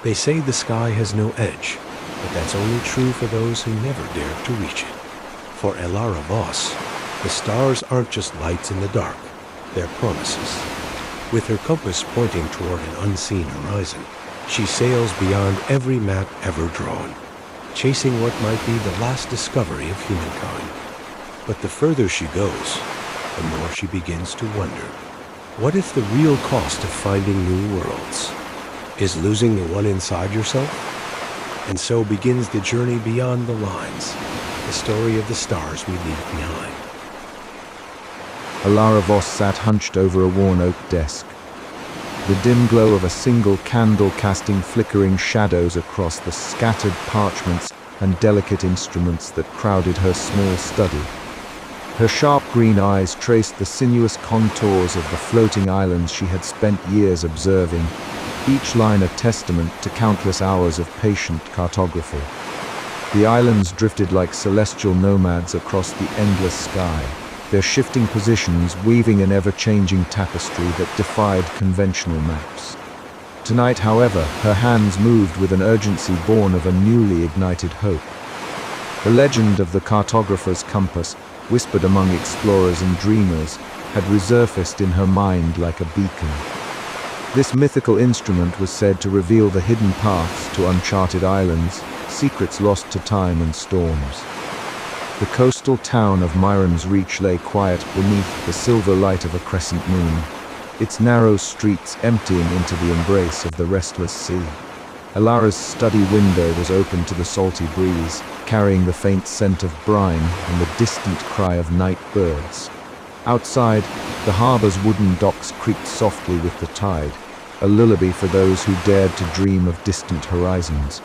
They say the sky has no edge, but that's only true for those who never dared to reach it. For Elara Voss, the stars aren't just lights in the dark, they're promises. With her compass pointing toward an unseen horizon, she sails beyond every map ever drawn, chasing what might be the last discovery of humankind. But the further she goes, the more she begins to wonder, what if the real cost of finding new worlds is losing the one inside yourself? And so begins the journey beyond the lines, the story of the stars we leave behind. Elara Voss sat hunched over a worn oak desk. The dim glow of a single candle casting flickering shadows across the scattered parchments and delicate instruments that crowded her small study. Her sharp green eyes traced the sinuous contours of the floating islands she had spent years observing, each line a testament to countless hours of patient cartography. The islands drifted like celestial nomads across the endless sky, their shifting positions weaving an ever-changing tapestry that defied conventional maps. Tonight, however, her hands moved with an urgency born of a newly ignited hope. The legend of the cartographer's compass, whispered among explorers and dreamers, had resurfaced in her mind like a beacon. This mythical instrument was said to reveal the hidden paths to uncharted islands, secrets lost to time and storms. The coastal town of Myron's Reach lay quiet beneath the silver light of a crescent moon, its narrow streets emptying into the embrace of the restless sea. Elara's study window was open to the salty breeze, carrying the faint scent of brine and the distant cry of night birds. Outside, the harbor's wooden docks creaked softly with the tide, a lullaby for those who dared to dream of distant horizons.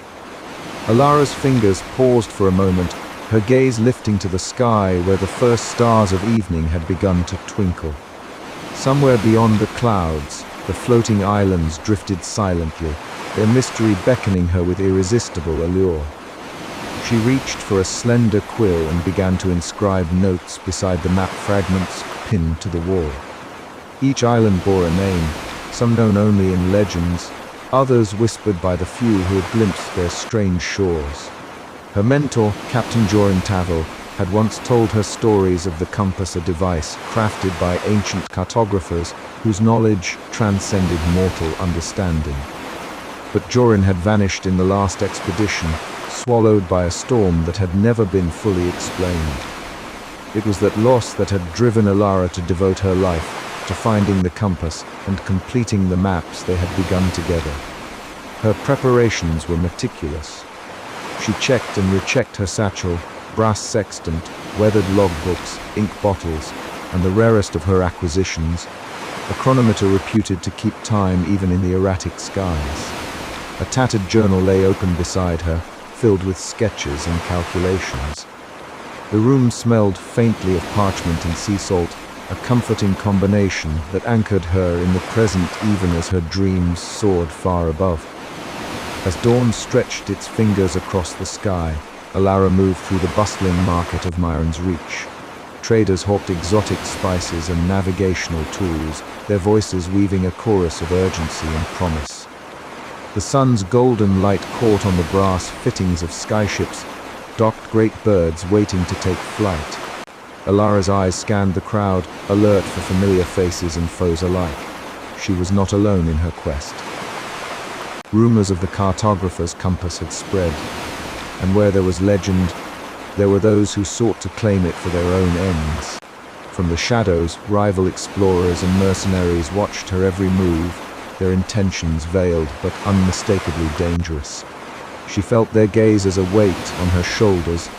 Elara's fingers paused for a moment, her gaze lifting to the sky where the first stars of evening had begun to twinkle. Somewhere beyond the clouds, the floating islands drifted silently, their mystery beckoning her with irresistible allure. She reached for a slender quill and began to inscribe notes beside the map fragments pinned to the wall. Each island bore a name, some known only in legends, others whispered by the few who had glimpsed their strange shores. Her mentor, Captain Jorin Tavel, had once told her stories of the compass, a device crafted by ancient cartographers whose knowledge transcended mortal understanding. But Jorin had vanished in the last expedition, swallowed by a storm that had never been fully explained. It was that loss that had driven Elara to devote her life to finding the compass and completing the maps they had begun together. Her preparations were meticulous. She checked and rechecked her satchel, brass sextant, weathered logbooks, ink bottles, and the rarest of her acquisitions, a chronometer reputed to keep time even in the erratic skies. A tattered journal lay open beside her, filled with sketches and calculations. The room smelled faintly of parchment and sea salt, a comforting combination that anchored her in the present even as her dreams soared far above. As dawn stretched its fingers across the sky, Elara moved through the bustling market of Myron's Reach. Traders hawked exotic spices and navigational tools, their voices weaving a chorus of urgency and promise. The sun's golden light caught on the brass fittings of skyships, docked great birds waiting to take flight. Elara's eyes scanned the crowd, alert for familiar faces and foes alike. She was not alone in her quest. Rumors of the cartographer's compass had spread, and where there was legend, there were those who sought to claim it for their own ends. From the shadows, rival explorers and mercenaries watched her every move, their intentions veiled but unmistakably dangerous. She felt their gaze as a weight on her shoulders,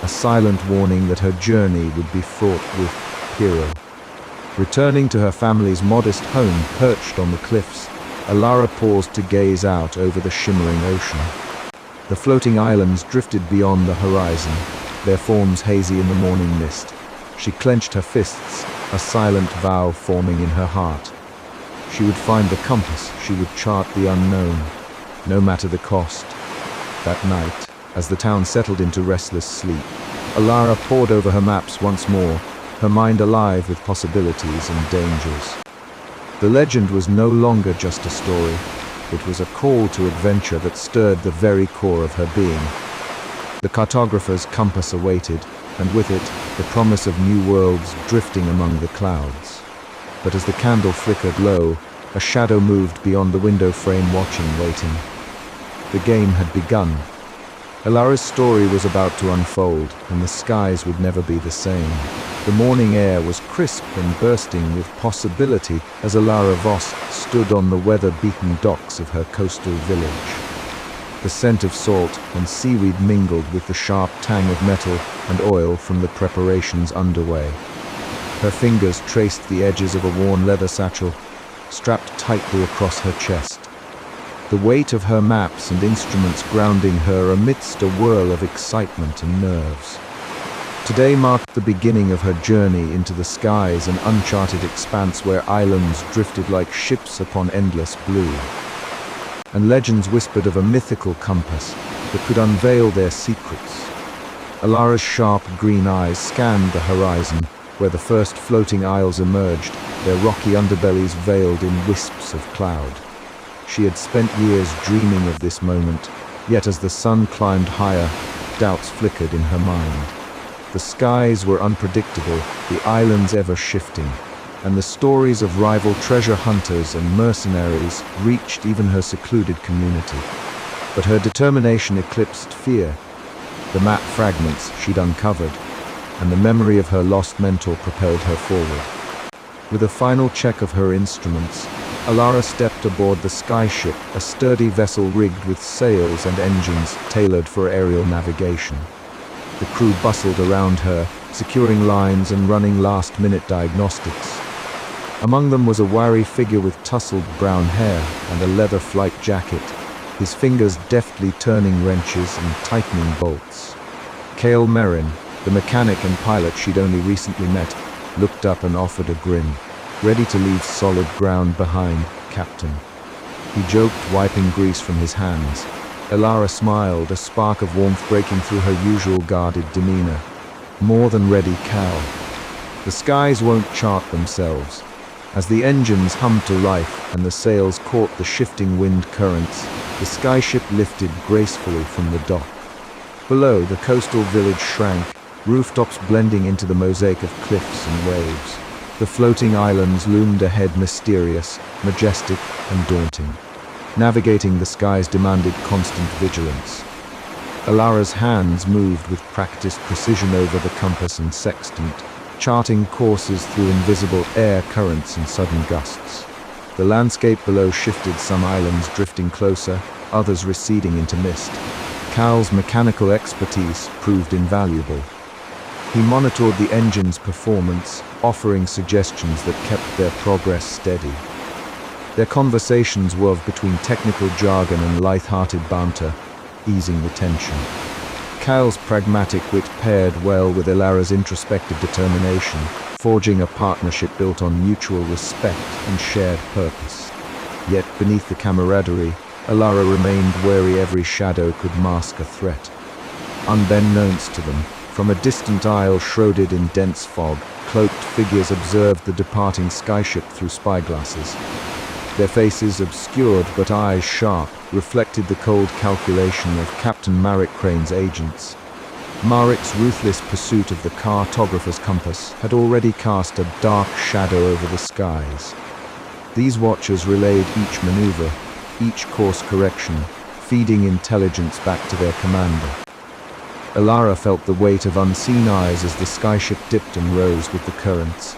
a silent warning that her journey would be fraught with peril. Returning to her family's modest home perched on the cliffs, Elara paused to gaze out over the shimmering ocean. The floating islands drifted beyond the horizon, their forms hazy in the morning mist. She clenched her fists, a silent vow forming in her heart. She would find the compass, she would chart the unknown, no matter the cost. That night, as the town settled into restless sleep, Elara pored over her maps once more, her mind alive with possibilities and dangers. The legend was no longer just a story. It was a call to adventure that stirred the very core of her being. The cartographer's compass awaited, and with it, the promise of new worlds drifting among the clouds. But as the candle flickered low, a shadow moved beyond the window frame, waiting. The game had begun. Elara's story was about to unfold, and the skies would never be the same. The morning air was crisp and bursting with possibility as Elara Voss stood on the weather-beaten docks of her coastal village. The scent of salt and seaweed mingled with the sharp tang of metal and oil from the preparations underway. Her fingers traced the edges of a worn leather satchel, strapped tightly across her chest. The weight of her maps and instruments grounding her amidst a whirl of excitement and nerves. Today marked the beginning of her journey into the skies, an uncharted expanse where islands drifted like ships upon endless blue. And legends whispered of a mythical compass that could unveil their secrets. Elara's sharp green eyes scanned the horizon, where the first floating isles emerged, their rocky underbellies veiled in wisps of cloud. She had spent years dreaming of this moment, yet as the sun climbed higher, doubts flickered in her mind. The skies were unpredictable, the islands ever shifting, and the stories of rival treasure hunters and mercenaries reached even her secluded community. But her determination eclipsed fear. The map fragments she'd uncovered, and the memory of her lost mentor propelled her forward. With a final check of her instruments, Elara stepped aboard the skyship, a sturdy vessel rigged with sails and engines tailored for aerial navigation. The crew bustled around her, securing lines and running last-minute diagnostics. Among them was a wiry figure with tousled brown hair and a leather flight jacket, his fingers deftly turning wrenches and tightening bolts. Cale Merrin, the mechanic and pilot she'd only recently met, looked up and offered a grin. Ready to leave solid ground behind, Captain. He joked, wiping grease from his hands. Elara smiled, a spark of warmth breaking through her usual guarded demeanor. More than ready, Cal. The skies won't chart themselves. As the engines hummed to life and the sails caught the shifting wind currents, the skyship lifted gracefully from the dock. Below, the coastal village shrank, rooftops blending into the mosaic of cliffs and waves. The floating islands loomed ahead, mysterious, majestic, and daunting. Navigating the skies demanded constant vigilance. Elara's hands moved with practiced precision over the compass and sextant, charting courses through invisible air currents and sudden gusts. The landscape below shifted, some islands drifting closer, others receding into mist. Cal's mechanical expertise proved invaluable. He monitored the engine's performance, offering suggestions that kept their progress steady. Their conversations wove between technical jargon and light-hearted banter, easing the tension. Cal's pragmatic wit paired well with Elara's introspective determination, forging a partnership built on mutual respect and shared purpose. Yet beneath the camaraderie, Elara remained wary every shadow could mask a threat. Unbeknownst to them, from a distant isle shrouded in dense fog, cloaked figures observed the departing skyship through spyglasses. Their faces obscured but eyes sharp, reflected the cold calculation of Captain Marek Crane's agents. Marek's ruthless pursuit of the cartographer's compass had already cast a dark shadow over the skies. These watchers relayed each maneuver, each course correction, feeding intelligence back to their commander. Elara felt the weight of unseen eyes as the skyship dipped and rose with the currents.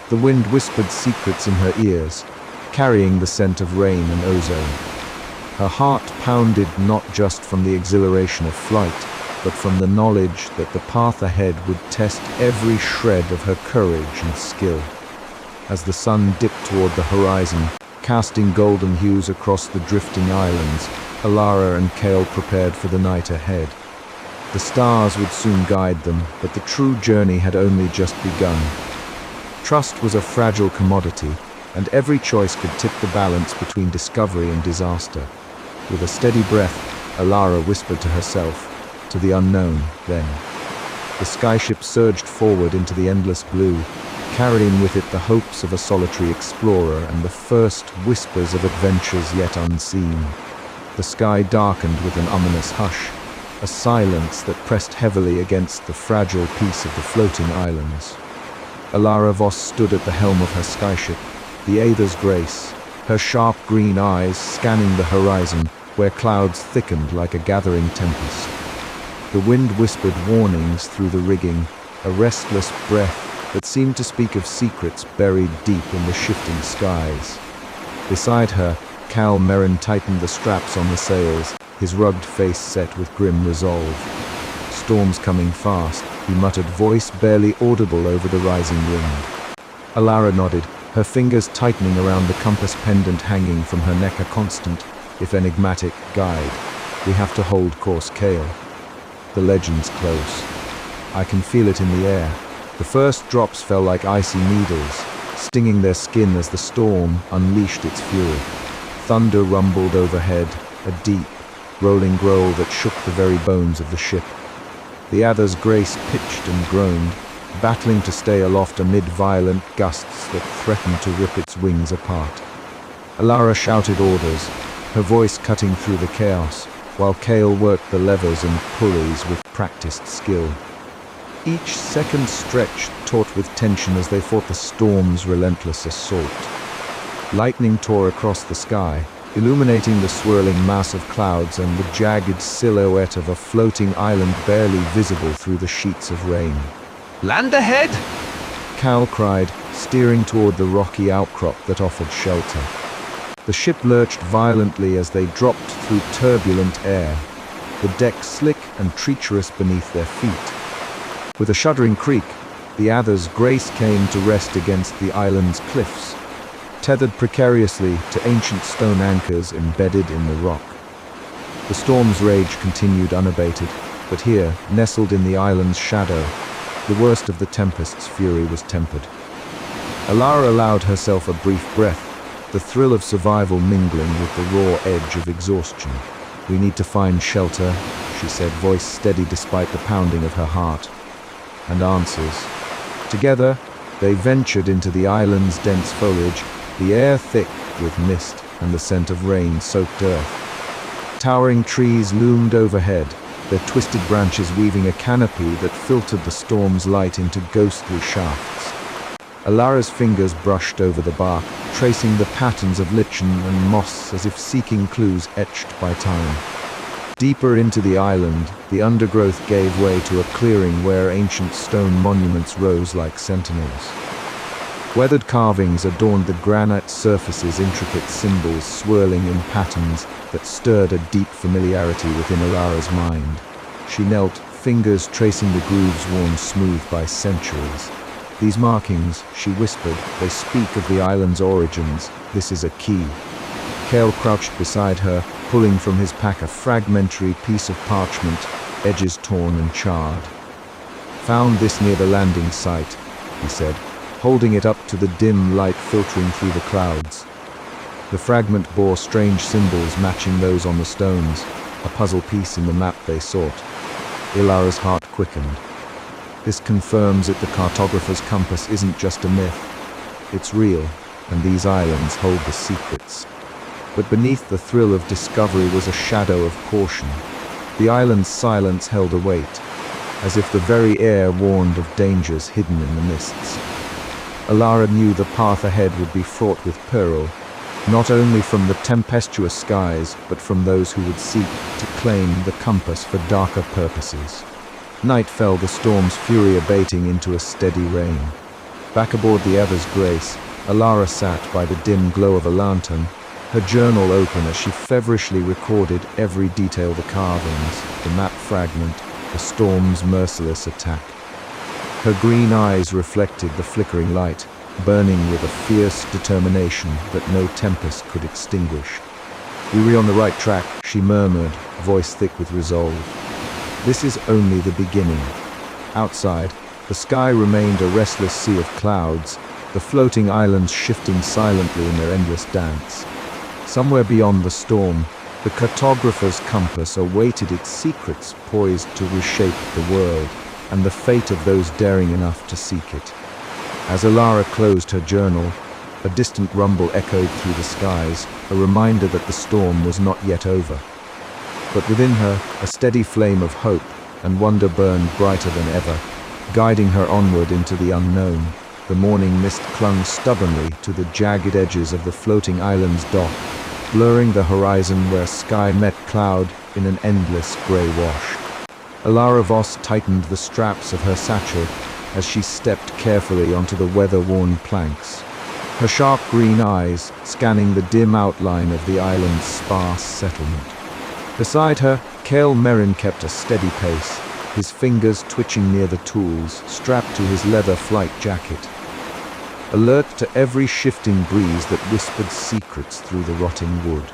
The wind whispered secrets in her ears, carrying the scent of rain and ozone. Her heart pounded not just from the exhilaration of flight, but from the knowledge that the path ahead would test every shred of her courage and skill. As the sun dipped toward the horizon, casting golden hues across the drifting islands, Elara and Cale prepared for the night ahead. The stars would soon guide them, but the true journey had only just begun. Trust was a fragile commodity, and every choice could tip the balance between discovery and disaster. With a steady breath, Elara whispered to herself, "To the unknown, then." The skyship surged forward into the endless blue, carrying with it the hopes of a solitary explorer and the first whispers of adventures yet unseen. The sky darkened with an ominous hush, a silence that pressed heavily against the fragile peace of the floating islands. Elara Voss stood at the helm of her skyship, the Aether's Grace, her sharp green eyes scanning the horizon where clouds thickened like a gathering tempest. The wind whispered warnings through the rigging, a restless breath that seemed to speak of secrets buried deep in the shifting skies. Beside her, Cal Merrin tightened the straps on the sails, his rugged face set with grim resolve. "Storm's coming fast," he muttered, voice barely audible over the rising wind. Elara nodded, her fingers tightening around the compass pendant hanging from her neck, a constant, if enigmatic, guide. "We have to hold course, Cale. The legend's close. I can feel it in the air." The first drops fell like icy needles, stinging their skin as the storm unleashed its fury. Thunder rumbled overhead, a deep, rolling growl that shook the very bones of the ship. The Aether's Grace pitched and groaned, battling to stay aloft amid violent gusts that threatened to rip its wings apart. Elara shouted orders, her voice cutting through the chaos, while Cale worked the levers and pulleys with practiced skill. Each second stretched, taut with tension as they fought the storm's relentless assault. Lightning tore across the sky, illuminating the swirling mass of clouds and the jagged silhouette of a floating island barely visible through the sheets of rain. "Land ahead!" Cal cried, steering toward the rocky outcrop that offered shelter. The ship lurched violently as they dropped through turbulent air, the deck slick and treacherous beneath their feet. With a shuddering creak, the Aether's Grace came to rest against the island's cliffs, tethered precariously to ancient stone anchors embedded in the rock. The storm's rage continued unabated, but here, nestled in the island's shadow, the worst of the tempest's fury was tempered. Elara allowed herself a brief breath, the thrill of survival mingling with the raw edge of exhaustion. "We need to find shelter," she said, voice steady despite the pounding of her heart. And answers. Together, they ventured into the island's dense foliage, the air thick with mist and the scent of rain-soaked earth. Towering trees loomed overhead, their twisted branches weaving a canopy that filtered the storm's light into ghostly shafts. Elara's fingers brushed over the bark, tracing the patterns of lichen and moss as if seeking clues etched by time. Deeper into the island, the undergrowth gave way to a clearing where ancient stone monuments rose like sentinels. Weathered carvings adorned the granite surfaces, intricate symbols swirling in patterns that stirred a deep familiarity within Elara's mind. She knelt, fingers tracing the grooves worn smooth by centuries. "These markings," she whispered, "they speak of the island's origins. This is a key." Cale crouched beside her, pulling from his pack a fragmentary piece of parchment, edges torn and charred. "Found this near the landing site," he said, holding it up to the dim light filtering through the clouds. The fragment bore strange symbols matching those on the stones, a puzzle piece in the map they sought. Elara's heart quickened. This confirms that the cartographer's compass isn't just a myth. It's real, and these islands hold the secrets. But beneath the thrill of discovery was a shadow of caution. The island's silence held a weight, as if the very air warned of dangers hidden in the mists. Elara knew the path ahead would be fraught with peril, not only from the tempestuous skies, but from those who would seek to claim the compass for darker purposes. Night fell, the storm's fury abating into a steady rain. Back aboard the Aether's Grace, Elara sat by the dim glow of a lantern, her journal open as she feverishly recorded every detail: the carvings, the map fragment, the storm's merciless attack. Her green eyes reflected the flickering light, burning with a fierce determination that no tempest could extinguish. "We were on the right track," she murmured, voice thick with resolve. "This is only the beginning." Outside, the sky remained a restless sea of clouds, the floating islands shifting silently in their endless dance. Somewhere beyond the storm, the cartographer's compass awaited its secrets, poised to reshape the world and the fate of those daring enough to seek it. As Elara closed her journal, a distant rumble echoed through the skies, a reminder that the storm was not yet over. But within her, a steady flame of hope and wonder burned brighter than ever, guiding her onward into the unknown. The morning mist clung stubbornly to the jagged edges of the floating island's dock, blurring the horizon where sky met cloud in an endless grey wash. Elara Voss tightened the straps of her satchel as she stepped carefully onto the weather-worn planks, her sharp green eyes scanning the dim outline of the island's sparse settlement. Beside her, Kale Merrin kept a steady pace, his fingers twitching near the tools strapped to his leather flight jacket, alert to every shifting breeze that whispered secrets through the rotting wood.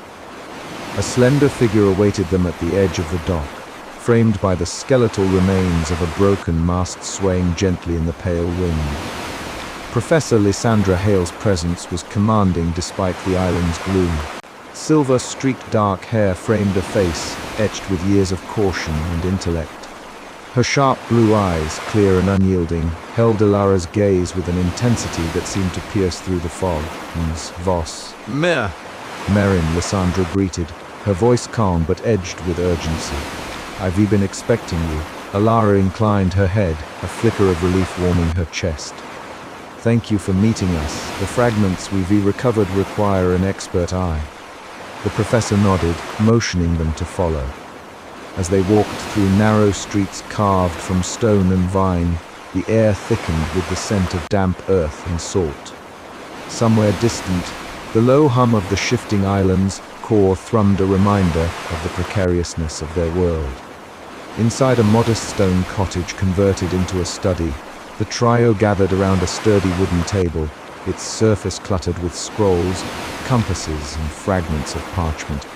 A slender figure awaited them at the edge of the dock, framed by the skeletal remains of a broken mast swaying gently in the pale wind. Professor Lysandra Hale's presence was commanding despite the island's gloom. Silver-streaked dark hair framed a face etched with years of caution and intellect. Her sharp blue eyes, clear and unyielding, held Elara's gaze with an intensity that seemed to pierce through the fog. "Ms. Voss." Merrin, Lysandra greeted, her voice calm but edged with urgency. "I've been expecting you." Elara inclined her head, a flicker of relief warming her chest. "Thank you for meeting us. The fragments we've recovered require an expert eye." The professor nodded, motioning them to follow. As they walked through narrow streets carved from stone and vine, the air thickened with the scent of damp earth and salt. Somewhere distant, the low hum of the shifting island's core thrummed a reminder of the precariousness of their world. Inside a modest stone cottage converted into a study, the trio gathered around a sturdy wooden table, its surface cluttered with scrolls, compasses, and fragments of parchment.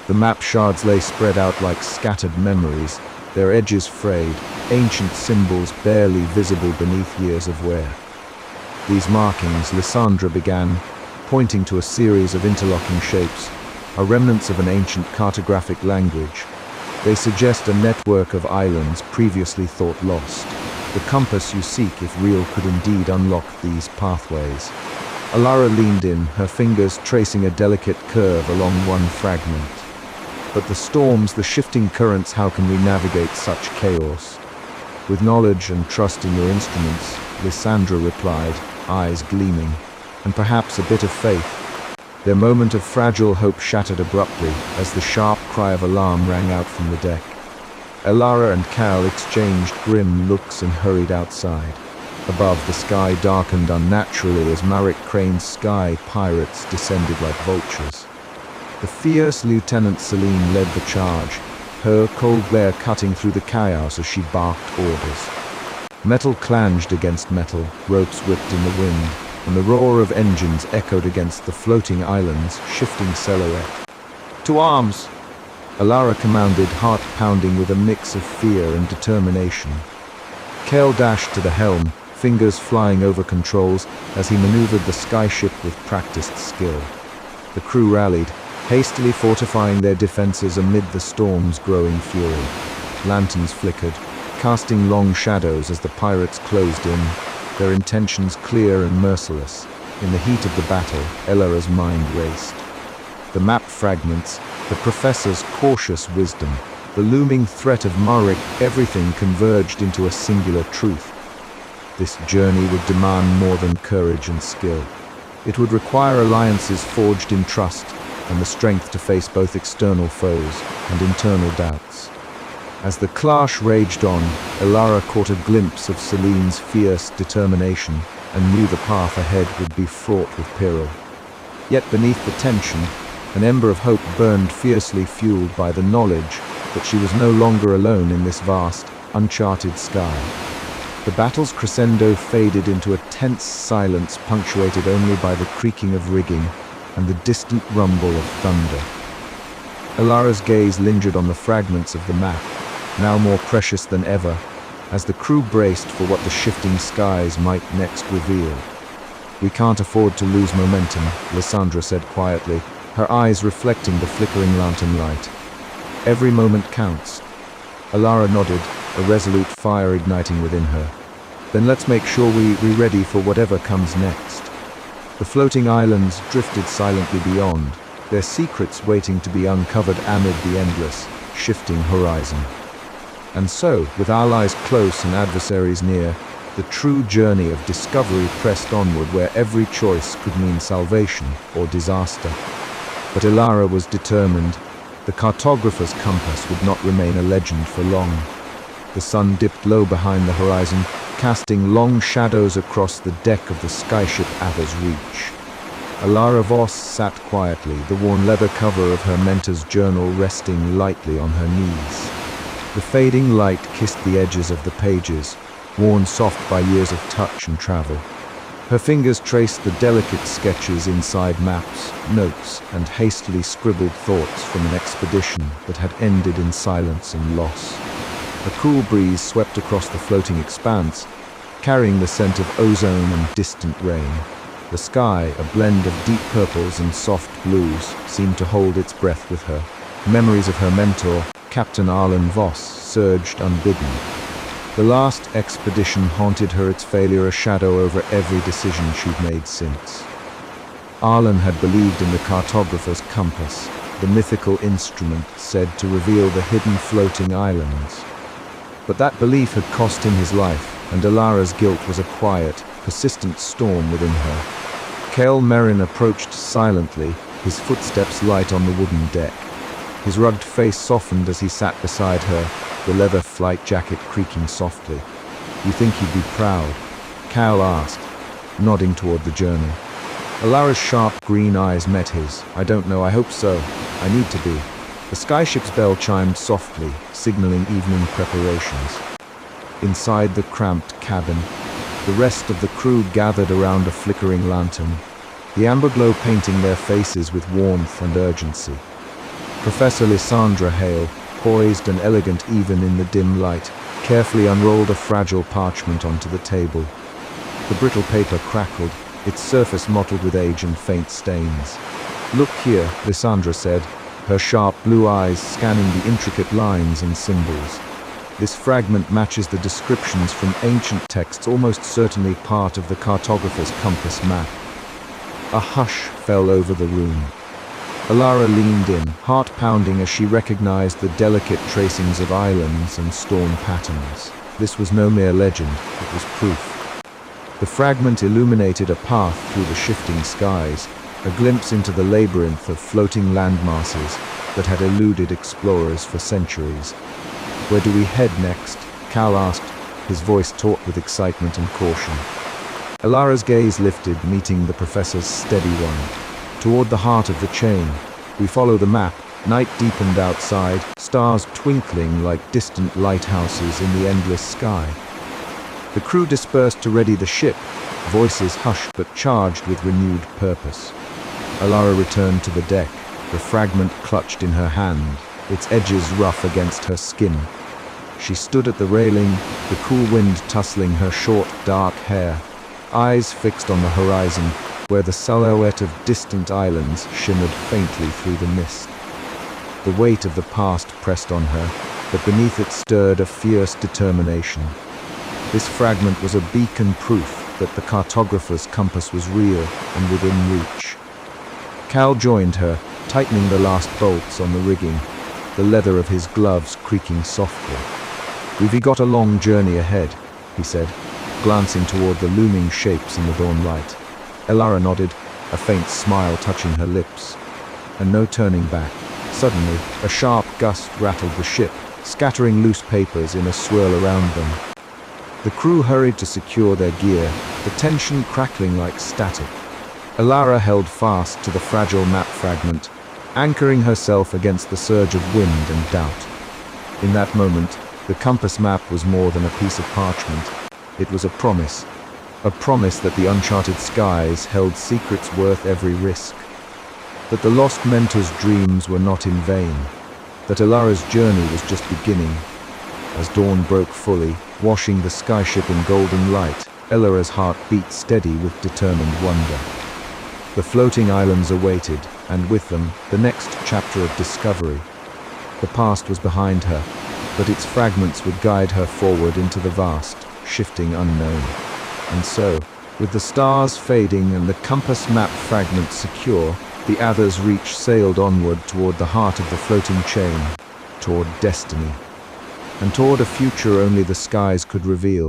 The map shards lay spread out like scattered memories, their edges frayed, ancient symbols barely visible beneath years of wear. These markings, Lysandra began, pointing to a series of interlocking shapes, are remnants of an ancient cartographic language. They suggest a network of islands previously thought lost. The compass you seek, if real, could indeed unlock these pathways. Elara leaned in, her fingers tracing a delicate curve along one fragment. But the storms, the shifting currents, how can we navigate such chaos? With knowledge and trust in your instruments, Lysandra replied, eyes gleaming, and perhaps a bit of faith. Their moment of fragile hope shattered abruptly as the sharp cry of alarm rang out from the deck. Elara and Cal exchanged grim looks and hurried outside. Above, the sky darkened unnaturally as Marek Crane's sky pirates descended like vultures. The fierce Lieutenant Celine led the charge, her cold glare cutting through the chaos as she barked orders. Metal clanged against metal, ropes whipped in the wind, and the roar of engines echoed against the floating island's shifting silhouette. "To arms!" Elara commanded, heart pounding with a mix of fear and determination. Kale dashed to the helm, fingers flying over controls as he maneuvered the skyship with practiced skill. The crew rallied, hastily fortifying their defenses amid the storm's growing fury. Lanterns flickered, casting long shadows as the pirates closed in, their intentions clear and merciless. In the heat of the battle, Elara's mind raced. The map fragments, the professor's cautious wisdom, the looming threat of Marek, everything converged into a singular truth. This journey would demand more than courage and skill. It would require alliances forged in trust and the strength to face both external foes and internal doubts. As the clash raged on, Elara caught a glimpse of Celine's fierce determination and knew the path ahead would be fraught with peril. Yet beneath the tension, an ember of hope burned fiercely, fueled by the knowledge that she was no longer alone in this vast, uncharted sky. The battle's crescendo faded into a tense silence punctuated only by the creaking of rigging and the distant rumble of thunder. Elara's gaze lingered on the fragments of the map, now more precious than ever, as the crew braced for what the shifting skies might next reveal. "We can't afford to lose momentum," Lysandra said quietly, her eyes reflecting the flickering lantern light. "Every moment counts." Elara nodded, a resolute fire igniting within her. Then let's make sure we're ready for whatever comes next. The floating islands drifted silently beyond, their secrets waiting to be uncovered amid the endless, shifting horizon. And so, with allies close and adversaries near, the true journey of discovery pressed onward where every choice could mean salvation or disaster. But Elara was determined. The cartographer's compass would not remain a legend for long. The sun dipped low behind the horizon, casting long shadows across the deck of the skyship Ava's Reach. Elara Voss sat quietly, the worn leather cover of her mentor's journal resting lightly on her knees. The fading light kissed the edges of the pages, worn soft by years of touch and travel. Her fingers traced the delicate sketches inside maps, notes, and hastily scribbled thoughts from an expedition that had ended in silence and loss. A cool breeze swept across the floating expanse, carrying the scent of ozone and distant rain. The sky, a blend of deep purples and soft blues, seemed to hold its breath with her. Memories of her mentor, Captain Elara Voss, surged unbidden. The last expedition haunted her, its failure a shadow over every decision she'd made since. Arlen had believed in the cartographer's compass, the mythical instrument said to reveal the hidden floating islands. But that belief had cost him his life, and Elara's guilt was a quiet, persistent storm within her. Kael Merrin approached silently, his footsteps light on the wooden deck. His rugged face softened as he sat beside her, the leather flight jacket creaking softly. "You think he'd be proud?" Kael asked, nodding toward the journal. Elara's sharp green eyes met his. "I don't know, I hope so. I need to be." The skyship's bell chimed softly, signaling evening preparations. Inside the cramped cabin, the rest of the crew gathered around a flickering lantern, the amber glow painting their faces with warmth and urgency. Professor Lysandra Hale, poised and elegant even in the dim light, carefully unrolled a fragile parchment onto the table. The brittle paper crackled, its surface mottled with age and faint stains. "Look here," Lysandra said, her sharp blue eyes scanning the intricate lines and symbols. "This fragment matches the descriptions from ancient texts, almost certainly part of the cartographer's compass map." A hush fell over the room. Elara leaned in, heart pounding as she recognized the delicate tracings of islands and storm patterns. This was no mere legend, it was proof. The fragment illuminated a path through the shifting skies, a glimpse into the labyrinth of floating landmasses that had eluded explorers for centuries. "Where do we head next?" Kael asked, his voice taut with excitement and caution. Elara's gaze lifted, meeting the professor's steady one. "Toward the heart of the chain. We follow the map. Night deepened outside, stars twinkling like distant lighthouses in the endless sky." The crew dispersed to ready the ship, voices hushed but charged with renewed purpose. Elara returned to the deck, the fragment clutched in her hand, its edges rough against her skin. She stood at the railing, the cool wind tussling her short, dark hair, eyes fixed on the horizon, where the silhouette of distant islands shimmered faintly through the mist. The weight of the past pressed on her, but beneath it stirred a fierce determination. This fragment was a beacon proof that the cartographer's compass was real and within reach. Kael joined her, tightening the last bolts on the rigging, the leather of his gloves creaking softly. "We've got a long journey ahead," he said, glancing toward the looming shapes in the dawn light. Elara nodded, a faint smile touching her lips. And no turning back. Suddenly, a sharp gust rattled the ship, scattering loose papers in a swirl around them. The crew hurried to secure their gear, the tension crackling like static. Elara held fast to the fragile map fragment, anchoring herself against the surge of wind and doubt. In that moment, the compass map was more than a piece of parchment. It was a promise that the uncharted skies held secrets worth every risk, that the lost mentor's dreams were not in vain, that Elara's journey was just beginning. As dawn broke fully, washing the skyship in golden light, Elara's heart beat steady with determined wonder. The floating islands awaited, and with them, the next chapter of discovery. The past was behind her, but its fragments would guide her forward into the vast, shifting unknown. And so, with the stars fading and the compass map fragments secure, the Athers reach sailed onward toward the heart of the floating chain, toward destiny, and toward a future only the skies could reveal.